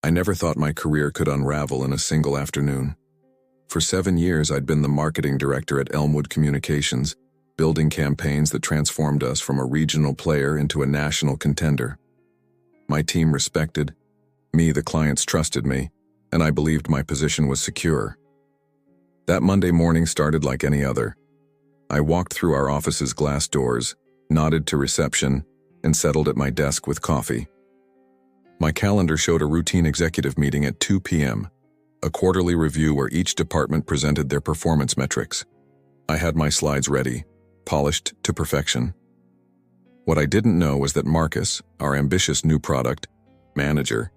I never thought my career could unravel in a single afternoon. For 7 years, I'd been the marketing director at Elmwood Communications, building campaigns that transformed us from a regional player into a national contender. My team respected me, the clients trusted me, and I believed my position was secure. That Monday morning started like any other. I walked through our office's glass doors, nodded to reception, and settled at my desk with coffee. My calendar showed a routine executive meeting at 2 p.m., a quarterly review where each department presented their performance metrics. I had my slides ready, polished to perfection. What I didn't know was that Marcus, our ambitious new product manager,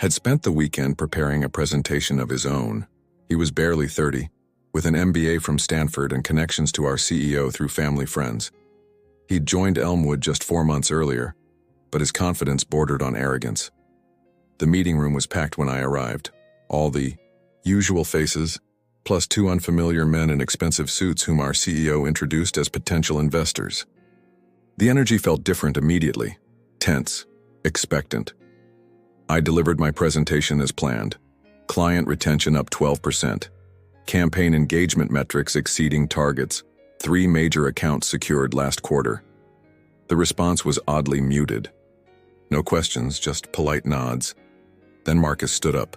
had spent the weekend preparing a presentation of his own. He was barely 30, with an MBA from Stanford and connections to our CEO through family friends. He'd joined Elmwood just 4 months earlier, but his confidence bordered on arrogance. The meeting room was packed when I arrived. All the usual faces, plus 2 unfamiliar men in expensive suits whom our CEO introduced as potential investors. The energy felt different immediately, tense, expectant. I delivered my presentation as planned. Client retention up 12%. Campaign engagement metrics exceeding targets. 3 major accounts secured last quarter. The response was oddly muted. No questions, just polite nods. Then Marcus stood up.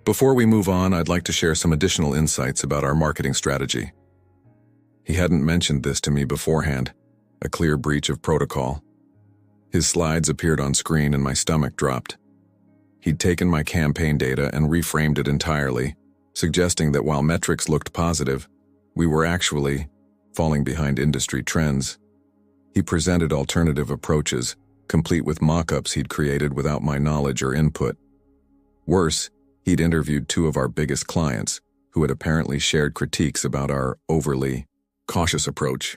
Before we move on, I'd like to share some additional insights about our marketing strategy. He hadn't mentioned this to me beforehand, a clear breach of protocol. His slides appeared on screen and my stomach dropped. He'd taken my campaign data and reframed it entirely, suggesting that while metrics looked positive, we were actually falling behind industry trends. He presented alternative approaches, complete with mock-ups he'd created without my knowledge or input. Worse, he'd interviewed 2 of our biggest clients, who had apparently shared critiques about our overly cautious approach.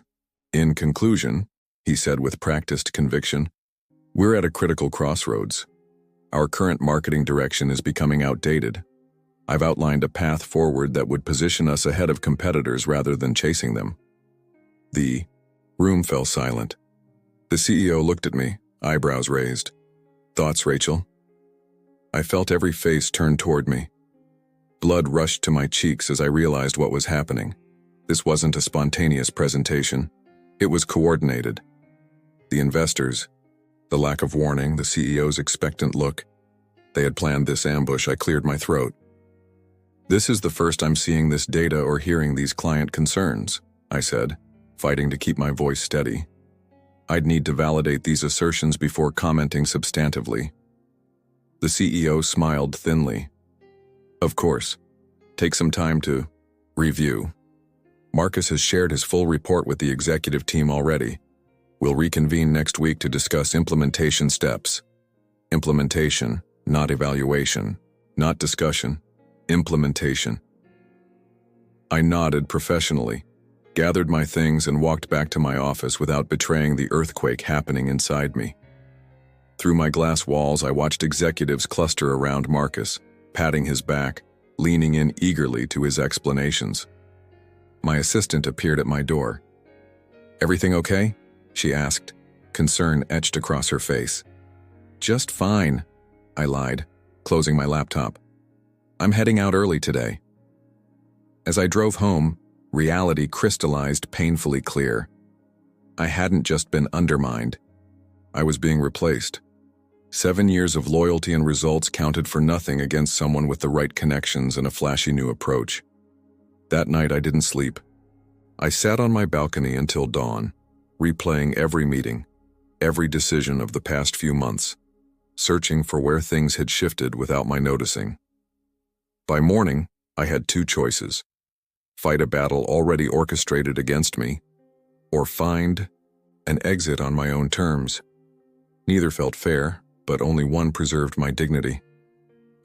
In conclusion, he said with practiced conviction, we're at a critical crossroads. Our current marketing direction is becoming outdated. I've outlined a path forward that would position us ahead of competitors rather than chasing them. The room fell silent. The CEO looked at me, eyebrows raised. Thoughts, Rachel? I felt every face turn toward me. Blood rushed to my cheeks as I realized what was happening. This wasn't a spontaneous presentation. It was coordinated. The investors, the lack of warning, the CEO's expectant look. They had planned this ambush. I cleared my throat. This is the first I'm seeing this data or hearing these client concerns, I said, fighting to keep my voice steady. I'd need to validate these assertions before commenting substantively. The CEO smiled thinly. Of course. Take some time to review. Marcus has shared his full report with the executive team already. We'll reconvene next week to discuss implementation steps. Implementation, not evaluation, not discussion. Implementation. I nodded professionally, gathered my things and walked back to my office without betraying the earthquake happening inside me. Through my glass walls, I watched executives cluster around Marcus, patting his back, leaning in eagerly to his explanations. My assistant appeared at my door. Everything okay? She asked, concern etched across her face. Just fine, I lied, closing my laptop. I'm heading out early today. As I drove home, reality crystallized painfully clear. I hadn't just been undermined. I was being replaced. 7 years of loyalty and results counted for nothing against someone with the right connections and a flashy new approach. That night I didn't sleep. I sat on my balcony until dawn, replaying every meeting, every decision of the past few months, searching for where things had shifted without my noticing. By morning, I had 2 choices: fight a battle already orchestrated against me, or find an exit on my own terms. Neither felt fair, but only one preserved my dignity.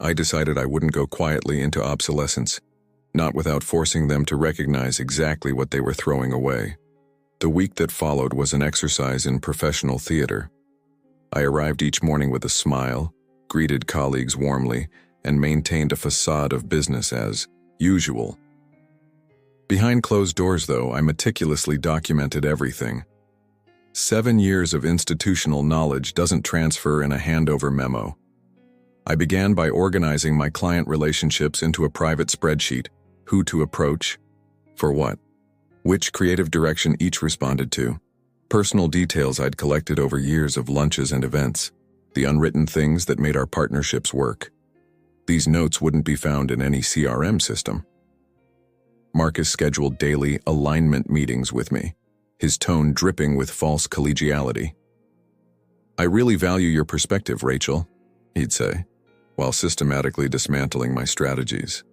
I decided I wouldn't go quietly into obsolescence, not without forcing them to recognize exactly what they were throwing away. The week that followed was an exercise in professional theater. I arrived each morning with a smile, greeted colleagues warmly, and maintained a facade of business as usual. Behind closed doors, though, I meticulously documented everything. 7 years of institutional knowledge doesn't transfer in a handover memo. I began by organizing my client relationships into a private spreadsheet: who to approach, for what, which creative direction each responded to, personal details I'd collected over years of lunches and events, the unwritten things that made our partnerships work. These notes wouldn't be found in any CRM system. Marcus scheduled daily alignment meetings with me, his tone dripping with false collegiality. "I really value your perspective, Rachel," he'd say, while systematically dismantling my strategies.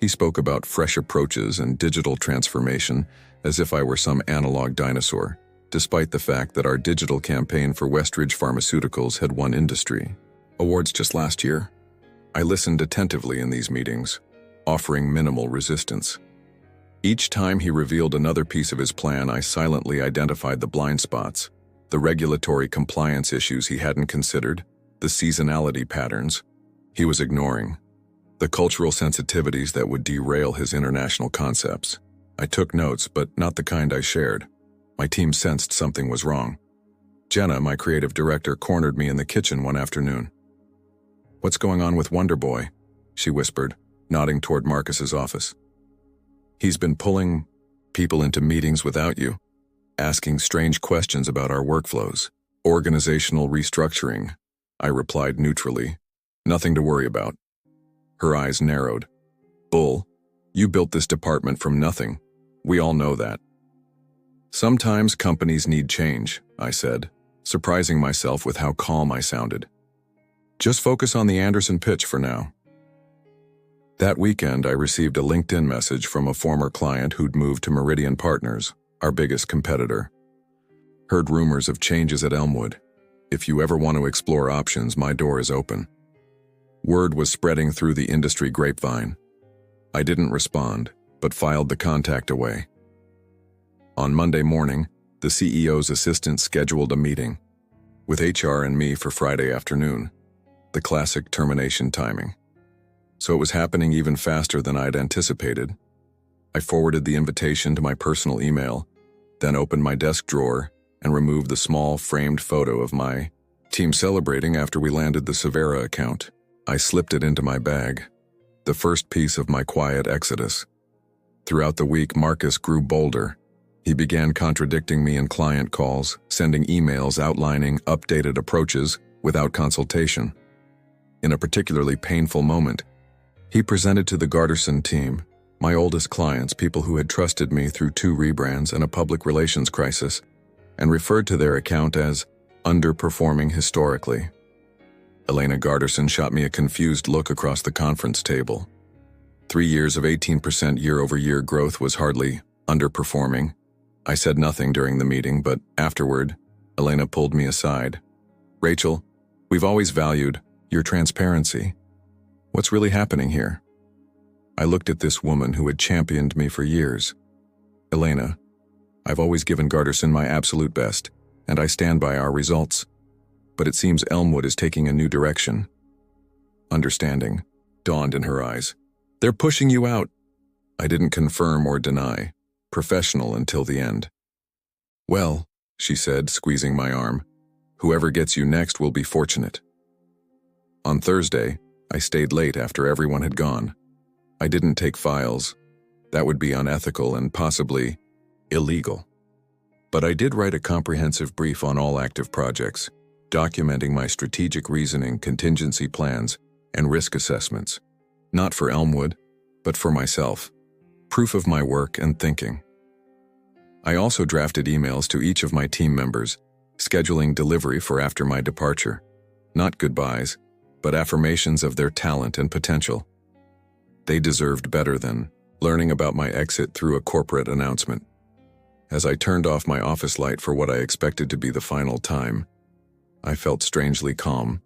He spoke about fresh approaches and digital transformation as if I were some analog dinosaur, despite the fact that our digital campaign for Westridge Pharmaceuticals had won industry awards just last year. I listened attentively in these meetings, offering minimal resistance. Each time he revealed another piece of his plan, I silently identified the blind spots, the regulatory compliance issues he hadn't considered, the seasonality patterns he was ignoring, the cultural sensitivities that would derail his international concepts. I took notes, but not the kind I shared. My team sensed something was wrong. Jenna, my creative director, cornered me in the kitchen one afternoon. "What's going on with Wonder Boy?" she whispered, nodding toward Marcus's office. "He's been pulling people into meetings without you, asking strange questions about our workflows. Organizational restructuring," I replied neutrally. "Nothing to worry about." Her eyes narrowed. "Bull, you built this department from nothing. We all know that." "Sometimes companies need change," I said, surprising myself with how calm I sounded. "Just focus on the Anderson pitch for now." That weekend, I received a LinkedIn message from a former client who'd moved to Meridian Partners, our biggest competitor. "Heard rumors of changes at Elmwood. If you ever want to explore options, my door is open." Word was spreading through the industry grapevine. I didn't respond, but filed the contact away. On Monday morning, the CEO's assistant scheduled a meeting with HR and me for Friday afternoon, the classic termination timing. So it was happening even faster than I'd anticipated. I forwarded the invitation to my personal email, then opened my desk drawer and removed the small framed photo of my team celebrating after we landed the Severa account. I slipped it into my bag, the first piece of my quiet exodus. Throughout the week, Marcus grew bolder. He began contradicting me in client calls, sending emails outlining updated approaches without consultation. In a particularly painful moment, he presented to the Garterson team, my oldest clients, people who had trusted me through 2 rebrands and a public relations crisis, and referred to their account as underperforming historically. Elena Garterson shot me a confused look across the conference table. 3 years of 18% year-over-year growth was hardly underperforming. I said nothing during the meeting, but afterward, Elena pulled me aside. "Rachel, we've always valued your transparency. What's really happening here?" I looked at this woman who had championed me for years. "Elena, I've always given Garterson my absolute best, and I stand by our results. But it seems Elmwood is taking a new direction." Understanding dawned in her eyes. "They're pushing you out." I didn't confirm or deny, professional until the end. "Well," she said, squeezing my arm, "whoever gets you next will be fortunate." On Thursday, I stayed late after everyone had gone. I didn't take files. That would be unethical and possibly illegal. But I did write a comprehensive brief on all active projects, documenting my strategic reasoning, contingency plans, and risk assessments. Not for Elmwood, but for myself. Proof of my work and thinking. I also drafted emails to each of my team members, scheduling delivery for after my departure. Not goodbyes, but affirmations of their talent and potential. They deserved better than learning about my exit through a corporate announcement. As I turned off my office light for what I expected to be the final time, I felt strangely calm.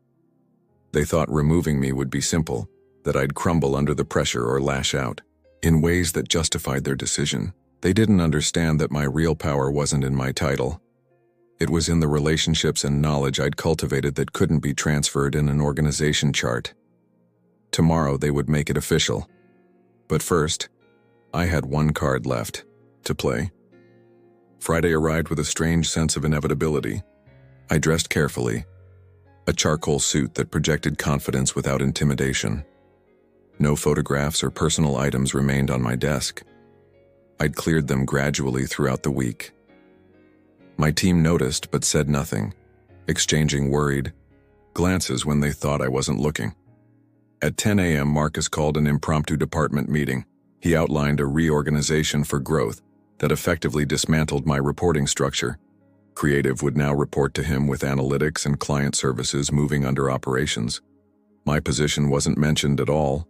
They thought removing me would be simple, that I'd crumble under the pressure or lash out, in ways that justified their decision. They didn't understand that my real power wasn't in my title. It was in the relationships and knowledge I'd cultivated that couldn't be transferred in an organization chart. Tomorrow they would make it official. But first, I had one card left to play. Friday arrived with a strange sense of inevitability. I dressed carefully, A charcoal suit that projected confidence without intimidation. No photographs or personal items remained on my desk. I'd cleared them gradually throughout the week. My team noticed but said nothing, exchanging worried glances when they thought I wasn't looking. At 10 a.m., Marcus called an impromptu department meeting. He outlined a reorganization for growth that effectively dismantled my reporting structure. Creative would now report to him with analytics and client services moving under operations. My position wasn't mentioned at all,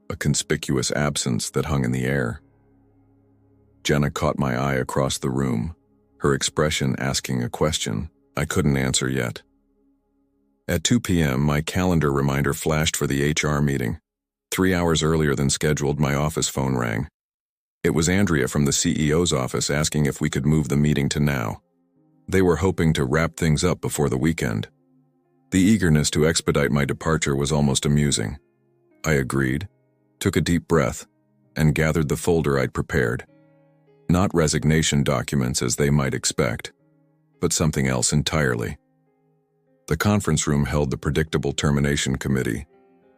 a conspicuous absence that hung in the air. Jenna caught my eye across the room, her expression asking a question I couldn't answer yet. At 2 p.m., my calendar reminder flashed for the HR meeting. 3 hours earlier than scheduled, my office phone rang. It was Andrea from the CEO's office asking if we could move the meeting to now. They were hoping to wrap things up before the weekend. The eagerness to expedite my departure was almost amusing. I agreed, took a deep breath, and gathered the folder I'd prepared. Not resignation documents as they might expect, but something else entirely. The conference room held the predictable termination committee,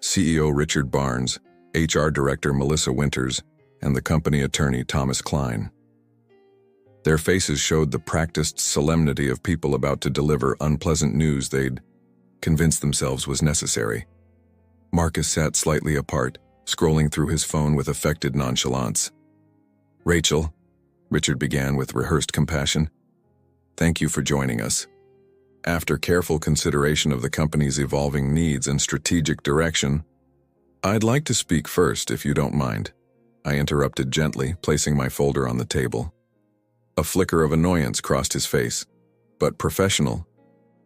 CEO Richard Barnes, HR Director Melissa Winters, and the company attorney Thomas Klein. Their faces showed the practiced solemnity of people about to deliver unpleasant news they'd convinced themselves was necessary. Marcus sat slightly apart, scrolling through his phone with affected nonchalance. "Rachel," Richard began with rehearsed compassion, "thank you for joining us. After careful consideration of the company's evolving needs and strategic direction, I'd like to speak first, if you don't mind," I interrupted gently, placing my folder on the table. A flicker of annoyance crossed his face, but professional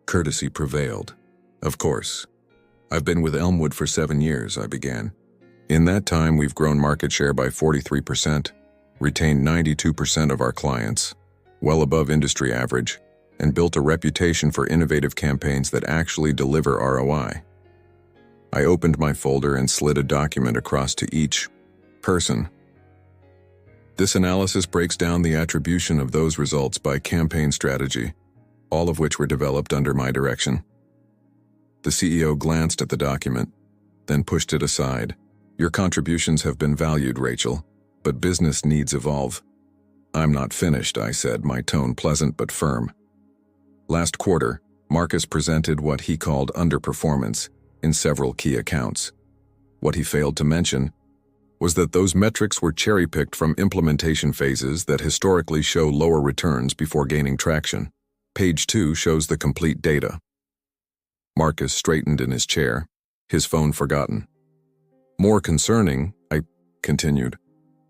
courtesy prevailed. "Of course. I've been with Elmwood for 7 years," I began. "In that time, we've grown market share by 43%, retained 92% of our clients, well above industry average, and built a reputation for innovative campaigns that actually deliver ROI. I opened my folder and slid a document across to each person. This analysis breaks down the attribution of those results by campaign strategy, all of which were developed under my direction. The CEO glanced at the document, then pushed it aside. "Your contributions have been valued, Rachel, but business needs evolve." "I'm not finished," I said, my tone pleasant but firm. Last quarter, Marcus presented what he called underperformance in several key accounts. What he failed to mention was that those metrics were cherry-picked from implementation phases that historically show lower returns before gaining traction. Page 2 shows the complete data. Marcus straightened in his chair, his phone forgotten. "More concerning," I continued,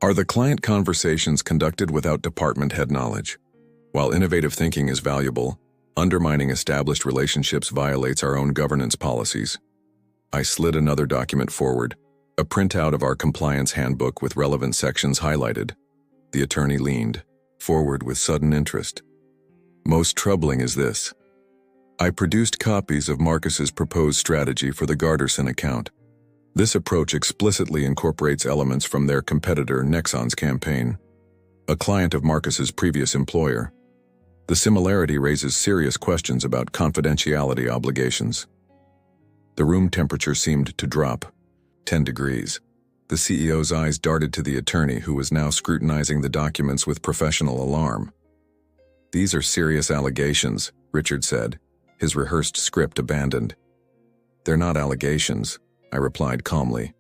"are the client conversations conducted without department head knowledge. While innovative thinking is valuable, undermining established relationships violates our own governance policies." I slid another document forward, a printout of our compliance handbook with relevant sections highlighted. The attorney leaned forward with sudden interest. "Most troubling is this. I produced copies of Marcus's proposed strategy for the Garterson account. This approach explicitly incorporates elements from their competitor Nexon's campaign, a client of Marcus's previous employer. The similarity raises serious questions about confidentiality obligations." The room temperature seemed to drop, 10 degrees. The CEO's eyes darted to the attorney, who was now scrutinizing the documents with professional alarm. "These are serious allegations," Richard said, his rehearsed script abandoned. "They're not allegations," I replied calmly.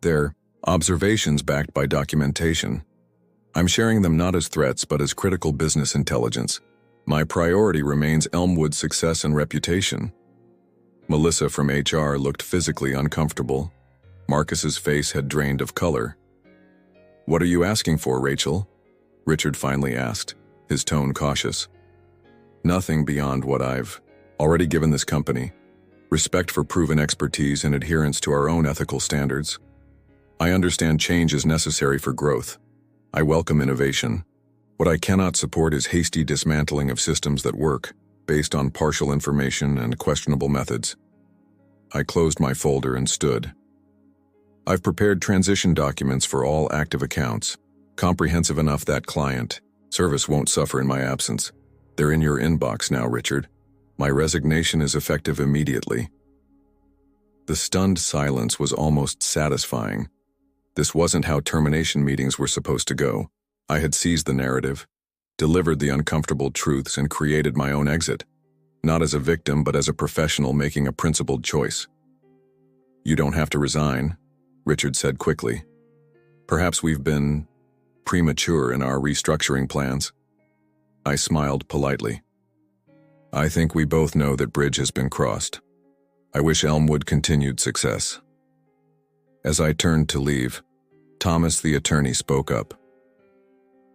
"They're observations backed by documentation. I'm sharing them not as threats but as critical business intelligence. My priority remains Elmwood's success and reputation." Melissa from HR looked physically uncomfortable. Marcus's face had drained of color. "What are you asking for, Rachel?" Richard finally asked, his tone cautious. "Nothing beyond what I've already given this company. Respect for proven expertise and adherence to our own ethical standards. I understand change is necessary for growth. I welcome innovation. What I cannot support is hasty dismantling of systems that work, based on partial information and questionable methods." I closed my folder and stood. "I've prepared transition documents for all active accounts, comprehensive enough that client service won't suffer in my absence. They're in your inbox now, Richard." My resignation is effective immediately. The stunned silence was almost satisfying. This wasn't how termination meetings were supposed to go. I had seized the narrative, delivered the uncomfortable truths, and created my own exit. Not as a victim, but as a professional making a principled choice. "You don't have to resign," Richard said quickly. "Perhaps we've been premature in our restructuring plans." I smiled politely. "I think we both know that bridge has been crossed. I wish Elmwood continued success." As I turned to leave, Thomas the attorney spoke up.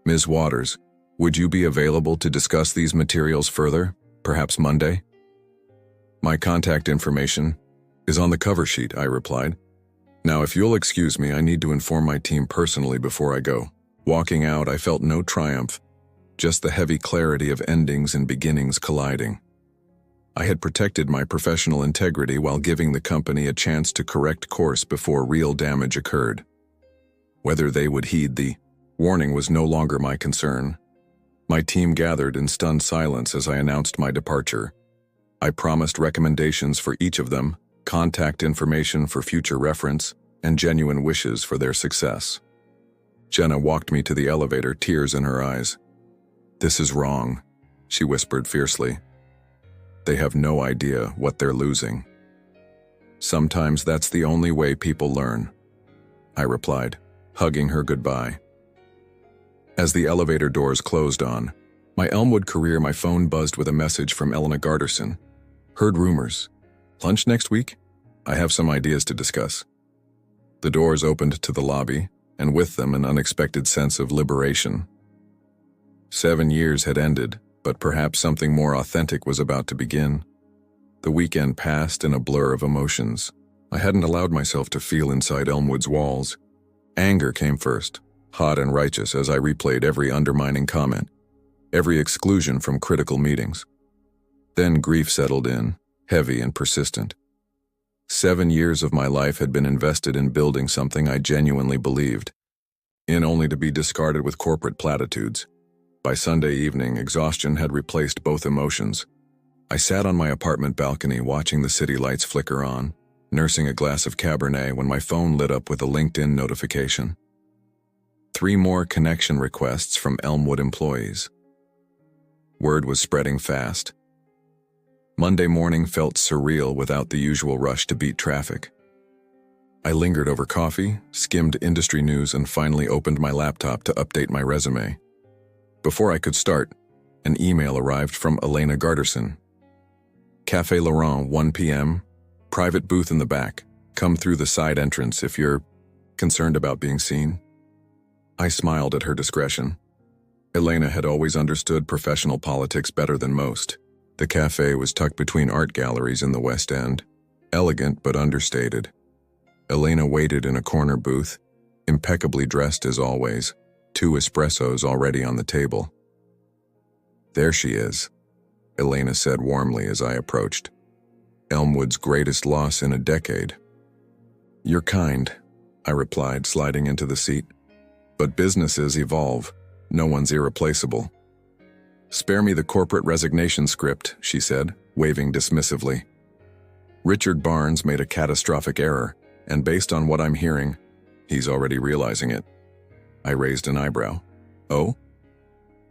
"Ms. Waters, would you be available to discuss these materials further, perhaps Monday?" "My contact information is on the cover sheet," I replied. "Now, if you'll excuse me, I need to inform my team personally before I go." Walking out, I felt no triumph, just the heavy clarity of endings and beginnings colliding. I had protected my professional integrity while giving the company a chance to correct course before real damage occurred. Whether they would heed the warning was no longer my concern. My team gathered in stunned silence as I announced my departure. I promised recommendations for each of them, contact information for future reference, and genuine wishes for their success. Jenna walked me to the elevator, tears in her eyes. "This is wrong," she whispered fiercely. "They have no idea what they're losing." "Sometimes that's the only way people learn," I replied, hugging her goodbye. As the elevator doors closed on my Elmwood career, my phone buzzed with a message from Elena Garterson. "Heard rumors. Lunch next week? I have some ideas to discuss." The doors opened to the lobby, and with them an unexpected sense of liberation. 7 years had ended, but perhaps something more authentic was about to begin. The weekend passed in a blur of emotions. I hadn't allowed myself to feel inside Elmwood's walls. Anger came first, hot and righteous, as I replayed every undermining comment, every exclusion from critical meetings. Then grief settled in, heavy and persistent. 7 years of my life had been invested in building something I genuinely believed in, only to be discarded with corporate platitudes. By Sunday evening, exhaustion had replaced both emotions. I sat on my apartment balcony watching the city lights flicker on, nursing a glass of Cabernet when my phone lit up with a LinkedIn notification. 3 more connection requests from Elmwood employees. Word was spreading fast. Monday morning felt surreal without the usual rush to beat traffic. I lingered over coffee, skimmed industry news, and finally opened my laptop to update my resume. Before I could start, an email arrived from Elena Garterson. "Café Laurent, 1 p.m., private booth in the back. Come through the side entrance if you're concerned about being seen." I smiled at her discretion. Elena had always understood professional politics better than most. The cafe was tucked between art galleries in the West End, elegant but understated. Elena waited in a corner booth, impeccably dressed as always, 2 espressos already on the table. "There she is," Elena said warmly as I approached. "Elmwood's greatest loss in a decade." "You're kind," I replied, sliding into the seat. "But businesses evolve. No one's irreplaceable." "Spare me the corporate resignation script," she said, waving dismissively. "Richard Barnes made a catastrophic error, and based on what I'm hearing, he's already realizing it." I raised an eyebrow. "Oh?"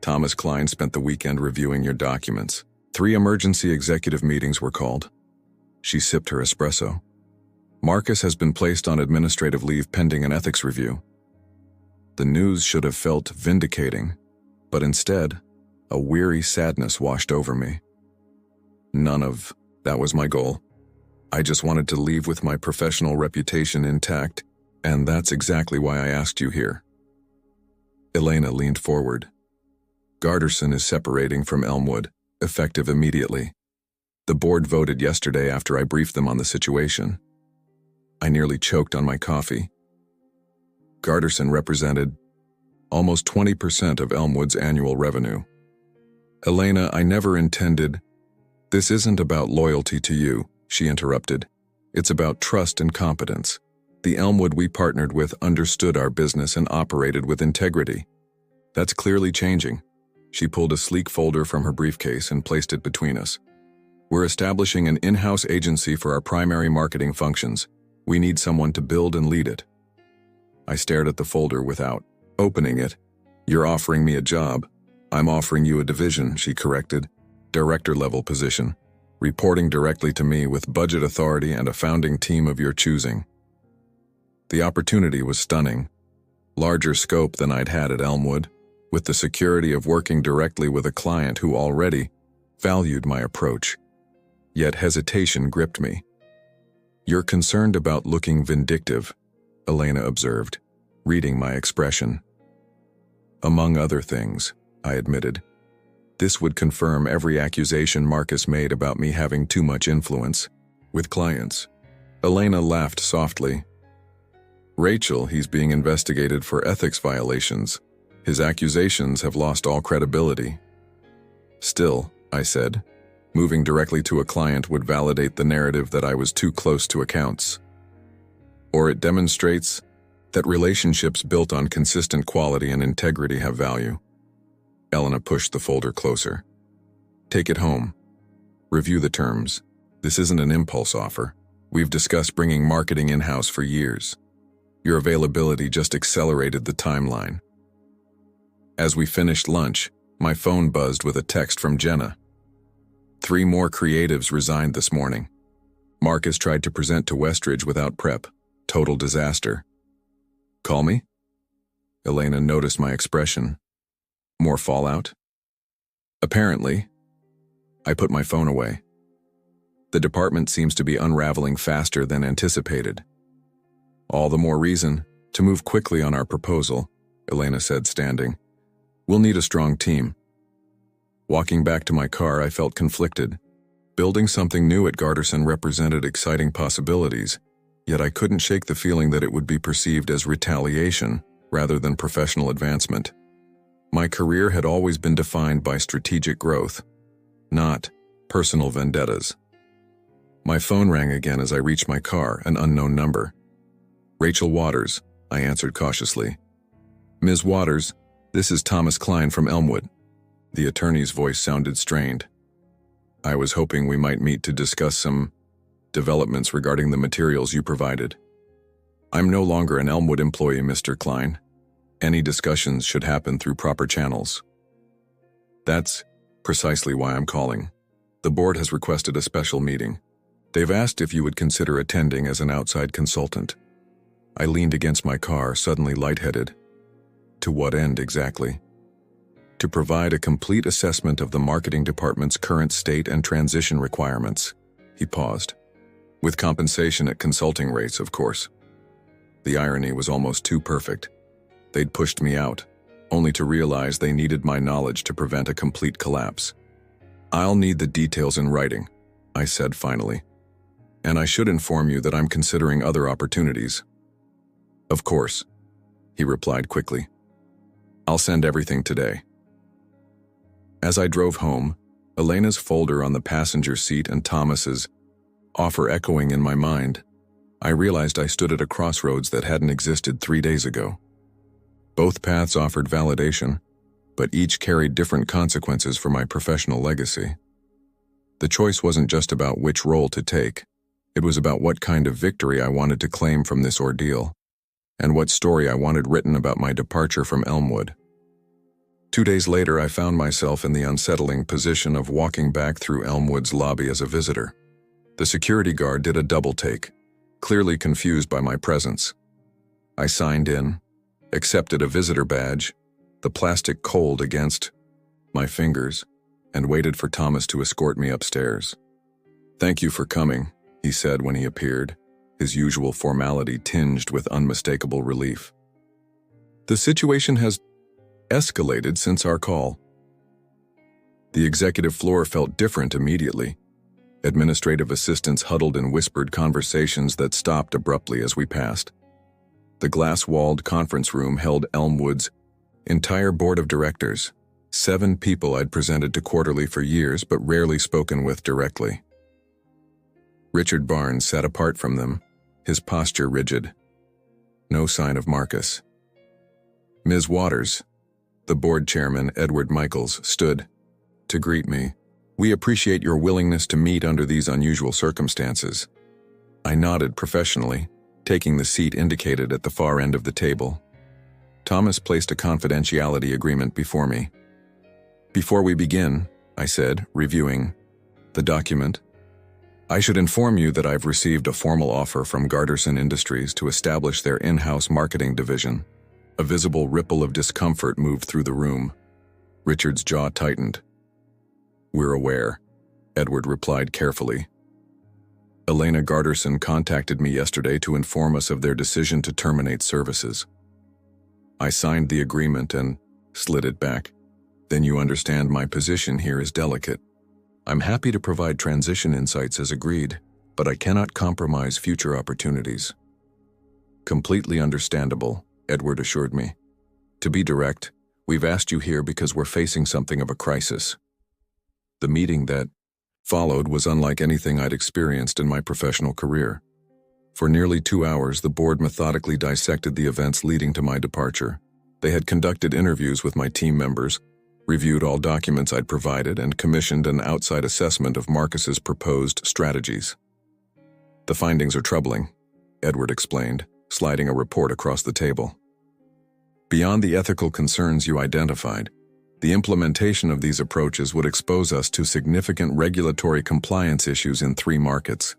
"Thomas Klein spent the weekend reviewing your documents. 3 emergency executive meetings were called." She sipped her espresso. "Marcus has been placed on administrative leave pending an ethics review." The news should have felt vindicating, but instead, a weary sadness washed over me. None of that was my goal. I just wanted to leave with my professional reputation intact, and that's exactly why I asked you here. Elena leaned forward. "Garterson is separating from Elmwood, effective immediately. The board voted yesterday after I briefed them on the situation." I nearly choked on my coffee. Garterson represented almost 20% of Elmwood's annual revenue. "Elena, I never intended—" "This isn't about loyalty to you," she interrupted. "It's about trust and competence. The Elmwood we partnered with understood our business and operated with integrity. That's clearly changing." She pulled a sleek folder from her briefcase and placed it between us. We're establishing an in-house agency for our primary marketing functions. We need someone to build and lead it. I stared at the folder without opening it. You're offering me a job. I'm offering you a division, she corrected. Director-level position. Reporting directly to me with budget authority and a founding team of your choosing. The opportunity was stunning. Larger scope than I'd had at Elmwood, with the security of working directly with a client who already valued my approach. Yet hesitation gripped me. You're concerned about looking vindictive, Elena observed, reading my expression. Among other things, I admitted. This would confirm every accusation Marcus made about me having too much influence with clients. Elena laughed softly. Rachel, he's being investigated for ethics violations. His accusations have lost all credibility. Still, I said, moving directly to a client would validate the narrative that I was too close to accounts. Or it demonstrates that relationships built on consistent quality and integrity have value. Elena pushed the folder closer. Take it home. Review the terms. This isn't an impulse offer. We've discussed bringing marketing in-house for years. Your availability just accelerated the timeline. As we finished lunch, my phone buzzed with a text from Jenna. 3 more creatives resigned this morning. Marcus tried to present to Westridge without prep. Total disaster. Call me? Elena noticed my expression. More fallout? Apparently. I put my phone away. The department seems to be unraveling faster than anticipated. All the more reason to move quickly on our proposal, Elena said, standing. We'll need a strong team. Walking back to my car, I felt conflicted. Building something new at Garterson represented exciting possibilities, yet I couldn't shake the feeling that it would be perceived as retaliation rather than professional advancement. My career had always been defined by strategic growth, not personal vendettas. My phone rang again as I reached my car, an unknown number. Rachel Waters, I answered cautiously. Ms. Waters, this is Thomas Klein from Elmwood. The attorney's voice sounded strained. I was hoping we might meet to discuss some developments regarding the materials you provided. I'm no longer an Elmwood employee, Mr. Klein. Any discussions should happen through proper channels. That's precisely why I'm calling. The board has requested a special meeting. They've asked if you would consider attending as an outside consultant. I leaned against my car, suddenly lightheaded. To what end exactly? To provide a complete assessment of the marketing department's current state and transition requirements. He paused. With compensation at consulting rates, of course. The irony was almost too perfect. They'd pushed me out, only to realize they needed my knowledge to prevent a complete collapse. I'll need the details in writing, I said finally. And I should inform you that I'm considering other opportunities. Of course, he replied quickly. I'll send everything today. As I drove home, Elena's folder on the passenger seat and Thomas's offer echoing in my mind, I realized I stood at a crossroads that hadn't existed 3 days ago. Both paths offered validation, but each carried different consequences for my professional legacy. The choice wasn't just about which role to take. It was about what kind of victory I wanted to claim from this ordeal, and what story I wanted written about my departure from Elmwood. 2 days later, I found myself in the unsettling position of walking back through Elmwood's lobby as a visitor. The security guard did a double take, clearly confused by my presence. I signed in, accepted a visitor badge, the plastic cold against my fingers, and waited for Thomas to escort me upstairs. Thank you for coming, he said when he appeared, his usual formality tinged with unmistakable relief. The situation has escalated since our call. The executive floor felt different immediately. Administrative assistants huddled in whispered conversations that stopped abruptly as we passed. The glass-walled conference room held Elmwood's entire board of directors, 7 people I'd presented to quarterly for years but rarely spoken with directly. Richard Barnes sat apart from them, his posture rigid. No sign of Marcus. Ms. Waters, the board chairman, Edward Michaels, stood to greet me, We appreciate your willingness to meet under these unusual circumstances. I nodded professionally, taking the seat indicated at the far end of the table. Thomas placed a confidentiality agreement before me. Before we begin, I said, reviewing the document, I should inform you that I've received a formal offer from Garterson Industries to establish their in-house marketing division. A visible ripple of discomfort moved through the room. Richard's jaw tightened. We're aware, Edward replied carefully. Elena Garterson contacted me yesterday to inform us of their decision to terminate services. I signed the agreement and slid it back. Then you understand my position here is delicate. I'm happy to provide transition insights as agreed, but I cannot compromise future opportunities. Completely understandable, Edward assured me. To be direct, we've asked you here because we're facing something of a crisis. The meeting that followed was unlike anything I'd experienced in my professional career. For nearly 2 hours, the board methodically dissected the events leading to my departure. They had conducted interviews with my team members, reviewed all documents I'd provided, and commissioned an outside assessment of Marcus's proposed strategies. The findings are troubling, Edward explained, sliding a report across the table. Beyond the ethical concerns you identified, the implementation of these approaches would expose us to significant regulatory compliance issues in 3 markets.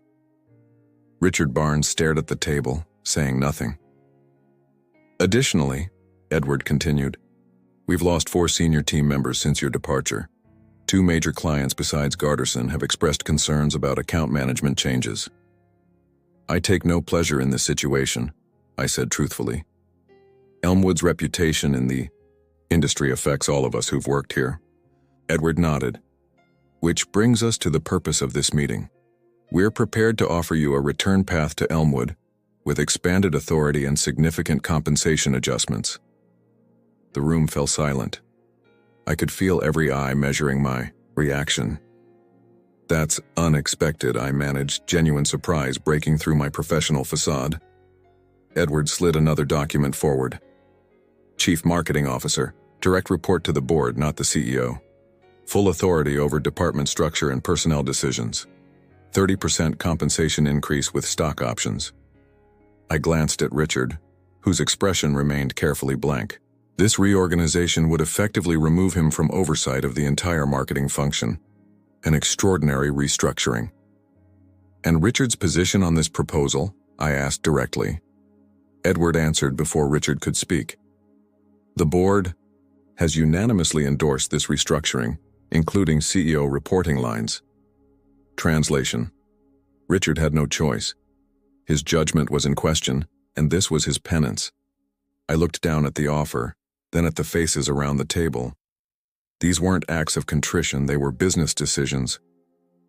Richard Barnes stared at the table, saying nothing. Additionally, Edward continued, we've lost 4 senior team members since your departure. 2 major clients besides Garterson have expressed concerns about account management changes. I take no pleasure in this situation, I said truthfully. Elmwood's reputation in the industry affects all of us who've worked here. Edward nodded. Which brings us to the purpose of this meeting. We're prepared to offer you a return path to Elmwood, with expanded authority and significant compensation adjustments. The room fell silent. I could feel every eye measuring my reaction. That's unexpected, I managed, genuine surprise breaking through my professional facade. Edward slid another document forward. Chief Marketing Officer, direct report to the board, not the CEO. Full authority over department structure and personnel decisions. 30% compensation increase with stock options. I glanced at Richard, whose expression remained carefully blank. This reorganization would effectively remove him from oversight of the entire marketing function. An extraordinary restructuring. And Richard's position on this proposal? I asked directly. Edward answered before Richard could speak. The board has unanimously endorsed this restructuring, including CEO reporting lines. Translation. Richard had no choice. His judgment was in question, and this was his penance. I looked down at the offer, then at the faces around the table. These weren't acts of contrition, they were business decisions.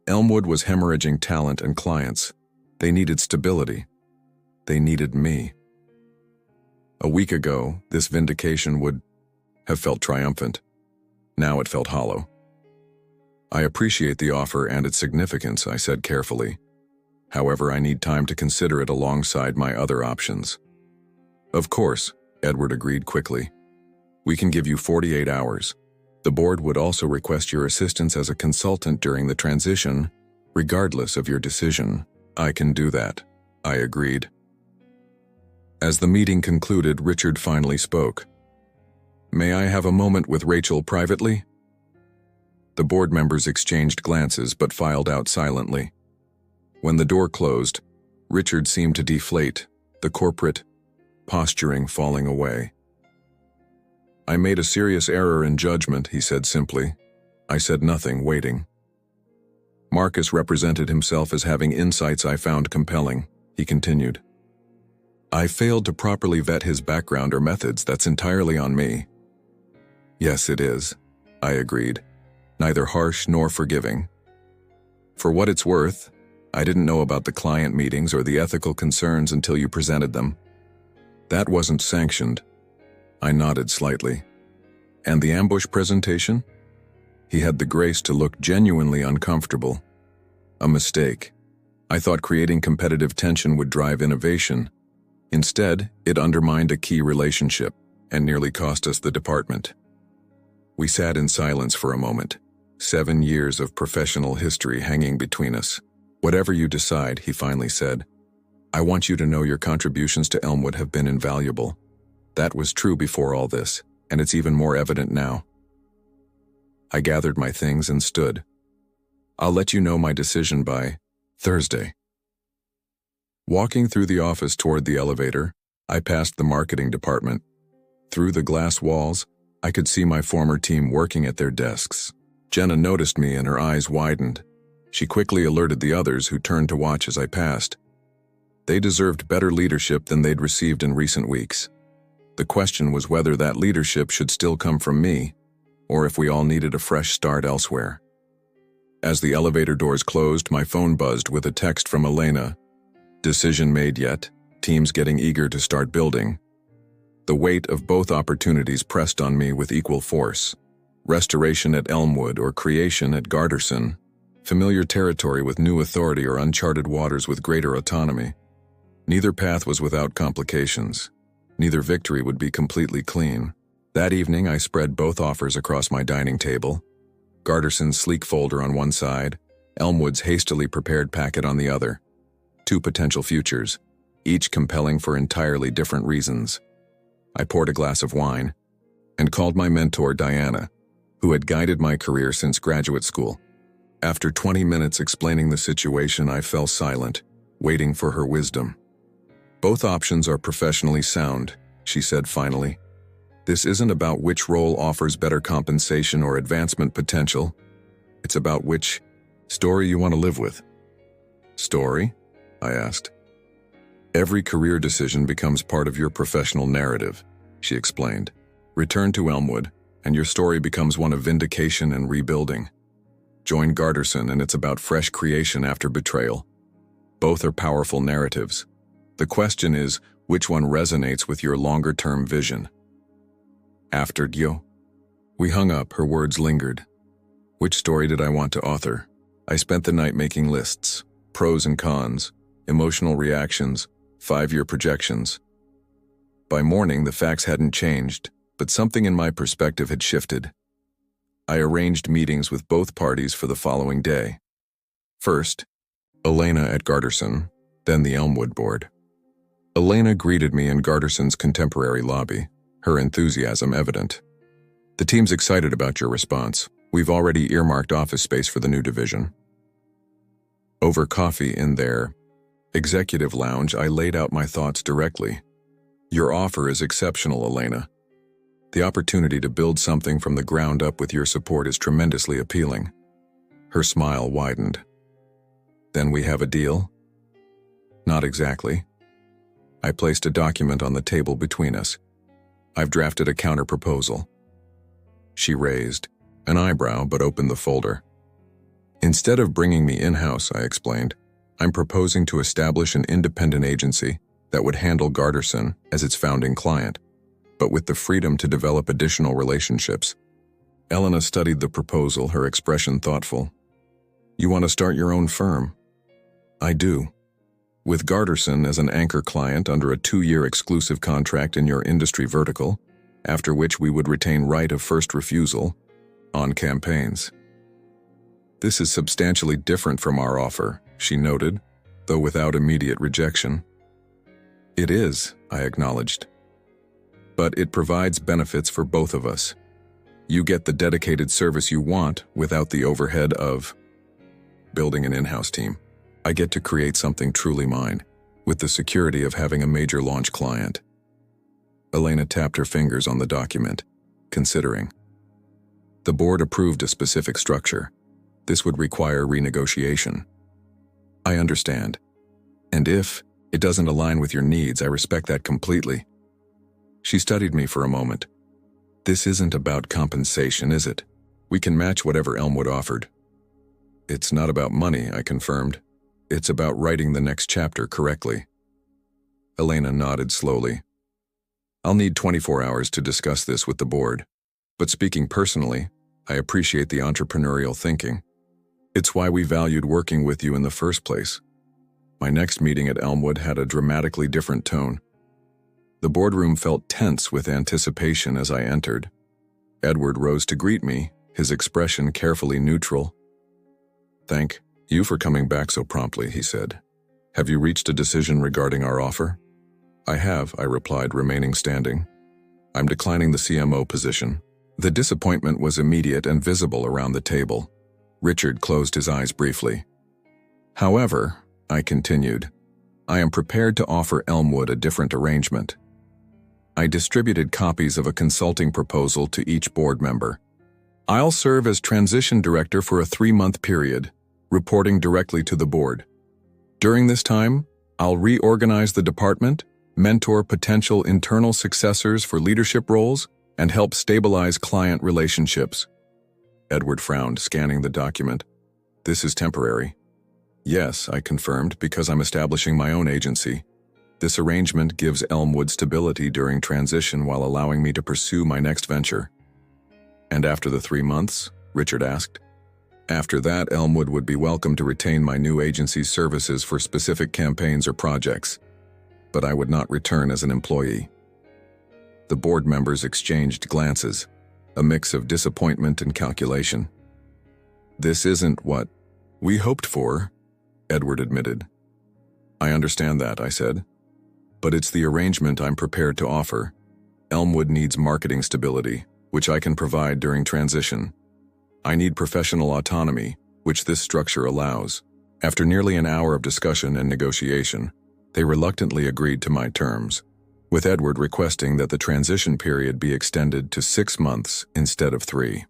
Elmwood was hemorrhaging talent and clients. They needed stability. They needed me. A week ago, this vindication would have felt triumphant. Now it felt hollow. I appreciate the offer and its significance, I said carefully. However, I need time to consider it alongside my other options. Of course, Edward agreed quickly. We can give you 48 hours. The board would also request your assistance as a consultant during the transition, regardless of your decision. I can do that, I agreed. As the meeting concluded, Richard finally spoke. May I have a moment with Rachel privately? The board members exchanged glances but filed out silently. When the door closed, Richard seemed to deflate, the corporate posturing falling away. I made a serious error in judgment, he said simply. I said nothing, waiting. Marcus represented himself as having insights I found compelling, he continued. I failed to properly vet his background or methods, that's entirely on me. Yes, it is, I agreed, neither harsh nor forgiving. For what it's worth, I didn't know about the client meetings or the ethical concerns until you presented them. That wasn't sanctioned. I nodded slightly. And the ambush presentation? He had the grace to look genuinely uncomfortable. A mistake. I thought creating competitive tension would drive innovation. Instead, it undermined a key relationship and nearly cost us the department. We sat in silence for a moment, 7 years of professional history hanging between us. Whatever you decide, he finally said, I want you to know your contributions to Elmwood have been invaluable. That was true before all this, and it's even more evident now. I gathered my things and stood. I'll let you know my decision by Thursday. Walking through the office toward the elevator, I passed the marketing department. Through the glass walls, I could see my former team working at their desks. Jenna noticed me and her eyes widened. She quickly alerted the others who turned to watch as I passed. They deserved better leadership than they'd received in recent weeks. The question was whether that leadership should still come from me, or if we all needed a fresh start elsewhere. As the elevator doors closed, my phone buzzed with a text from Elena. Decision made yet? Teams getting eager to start building. The weight of both opportunities pressed on me with equal force. Restoration at Elmwood or creation at Garterson. Familiar territory with new authority or uncharted waters with greater autonomy. Neither path was without complications. Neither victory would be completely clean. That evening, I spread both offers across my dining table. Garterson's sleek folder on one side, Elmwood's hastily prepared packet on the other. 2 potential futures, each compelling for entirely different reasons. I poured a glass of wine and called my mentor Diana, who had guided my career since graduate school. After 20 minutes explaining the situation, I fell silent, waiting for her wisdom. Both options are professionally sound, she said finally. This isn't about which role offers better compensation or advancement potential. It's about which story you want to live with. Story? I asked. Every career decision becomes part of your professional narrative, she explained. Return to Elmwood, and your story becomes one of vindication and rebuilding. Join Garterson, and it's about fresh creation after betrayal. Both are powerful narratives. The question is, which one resonates with your longer-term vision? After Gyo. We hung up, her words lingered. Which story did I want to author? I spent the night making lists, pros and cons, emotional reactions, 5-year projections. By morning, the facts hadn't changed, but something in my perspective had shifted. I arranged meetings with both parties for the following day. First, Elena at Garterson, then the Elmwood board. Elena greeted me in Garterson's contemporary lobby, her enthusiasm evident. The team's excited about your response. We've already earmarked office space for the new division. Over coffee in their executive lounge, I laid out my thoughts directly. Your offer is exceptional, Elena. The opportunity to build something from the ground up with your support is tremendously appealing. Her smile widened. Then we have a deal? Not exactly. I placed a document on the table between us. I've drafted a counter-proposal. She raised an eyebrow but opened the folder. Instead of bringing me in-house, I explained, I'm proposing to establish an independent agency that would handle Garterson as its founding client, but with the freedom to develop additional relationships. Elena studied the proposal, her expression thoughtful. You want to start your own firm? I do. With Garterson as an anchor client under a 2-year exclusive contract in your industry vertical, after which we would retain right of first refusal on campaigns. This is substantially different from our offer, she noted, though without immediate rejection. It is, I acknowledged. But it provides benefits for both of us. You get the dedicated service you want without the overhead of building an in-house team. I get to create something truly mine, with the security of having a major launch client. Elena tapped her fingers on the document, considering. The board approved a specific structure. This would require renegotiation. I understand. And if it doesn't align with your needs, I respect that completely. She studied me for a moment. This isn't about compensation, is it? We can match whatever Elmwood offered. It's not about money, I confirmed. It's about writing the next chapter correctly. Elena nodded slowly. I'll need 24 hours to discuss this with the board. But speaking personally, I appreciate the entrepreneurial thinking. It's why we valued working with you in the first place. My next meeting at Elmwood had a dramatically different tone. The boardroom felt tense with anticipation as I entered. Edward rose to greet me, his expression carefully neutral. "Thank you for coming back so promptly," he said. "Have you reached a decision regarding our offer?" "I have," I replied, remaining standing. "I'm declining the CMO position." The disappointment was immediate and visible around the table. Richard closed his eyes briefly. "However," I continued, "I am prepared to offer Elmwood a different arrangement." I distributed copies of a consulting proposal to each board member. "I'll serve as transition director for a 3-month period, reporting directly to the board. During this time, I'll reorganize the department, mentor potential internal successors for leadership roles, and help stabilize client relationships." Edward frowned, scanning the document. "This is temporary." "Yes," I confirmed, "because I'm establishing my own agency. This arrangement gives Elmwood stability during transition while allowing me to pursue my next venture." "And after the 3 months?" Richard asked. "After that, Elmwood would be welcome to retain my new agency's services for specific campaigns or projects, but I would not return as an employee." The board members exchanged glances, a mix of disappointment and calculation. "This isn't what we hoped for," Edward admitted. "I understand that," I said. "But it's the arrangement I'm prepared to offer. Elmwood needs marketing stability, which I can provide during transition. I need professional autonomy, which this structure allows." After nearly an hour of discussion and negotiation, they reluctantly agreed to my terms, with Edward requesting that the transition period be extended to 6 months instead of 3.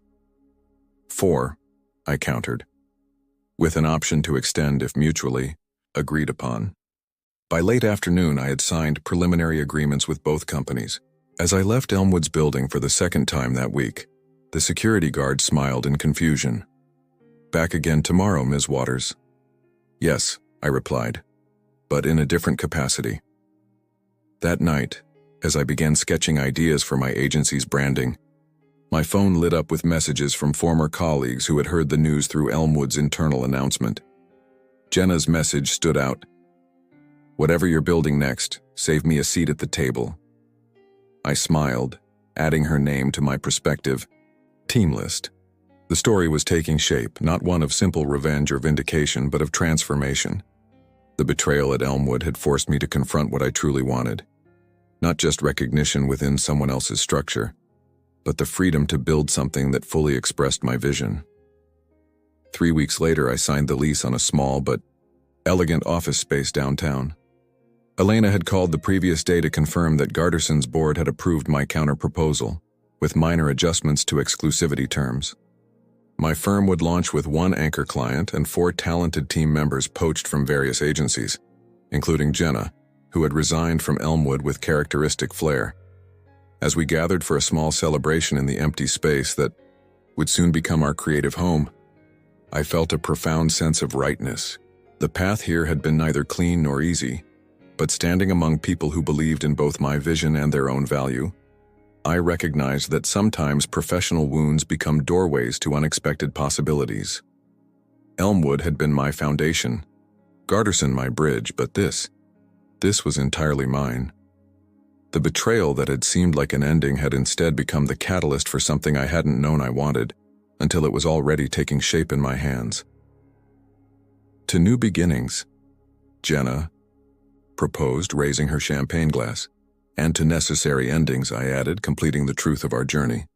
4, I countered, with an option to extend if mutually agreed upon. By late afternoon, I had signed preliminary agreements with both companies. As I left Elmwood's building for the second time that week, the security guard smiled in confusion. "Back again tomorrow, Ms. Waters?" "Yes," I replied, "but in a different capacity." That night, as I began sketching ideas for my agency's branding, my phone lit up with messages from former colleagues who had heard the news through Elmwood's internal announcement. Jenna's message stood out. "Whatever you're building next, save me a seat at the table." I smiled, adding her name to my prospective team list. The story was taking shape, not one of simple revenge or vindication, but of transformation. The betrayal at Elmwood had forced me to confront what I truly wanted. Not just recognition within someone else's structure, but the freedom to build something that fully expressed my vision. 3 weeks later, I signed the lease on a small but elegant office space downtown. Elena had called the previous day to confirm that Garderson's board had approved my counter-proposal, with minor adjustments to exclusivity terms. My firm would launch with 1 anchor client and 4 talented team members poached from various agencies, including Jenna, who had resigned from Elmwood with characteristic flair. As we gathered for a small celebration in the empty space that would soon become our creative home, I felt a profound sense of rightness. The path here had been neither clean nor easy, but standing among people who believed in both my vision and their own value, I recognized that sometimes professional wounds become doorways to unexpected possibilities. Elmwood had been my foundation, Garderson my bridge, but this was entirely mine. The betrayal that had seemed like an ending had instead become the catalyst for something I hadn't known I wanted, until it was already taking shape in my hands. "To new beginnings," Jenna proposed, raising her champagne glass. "And to necessary endings," I added, completing the truth of our journey.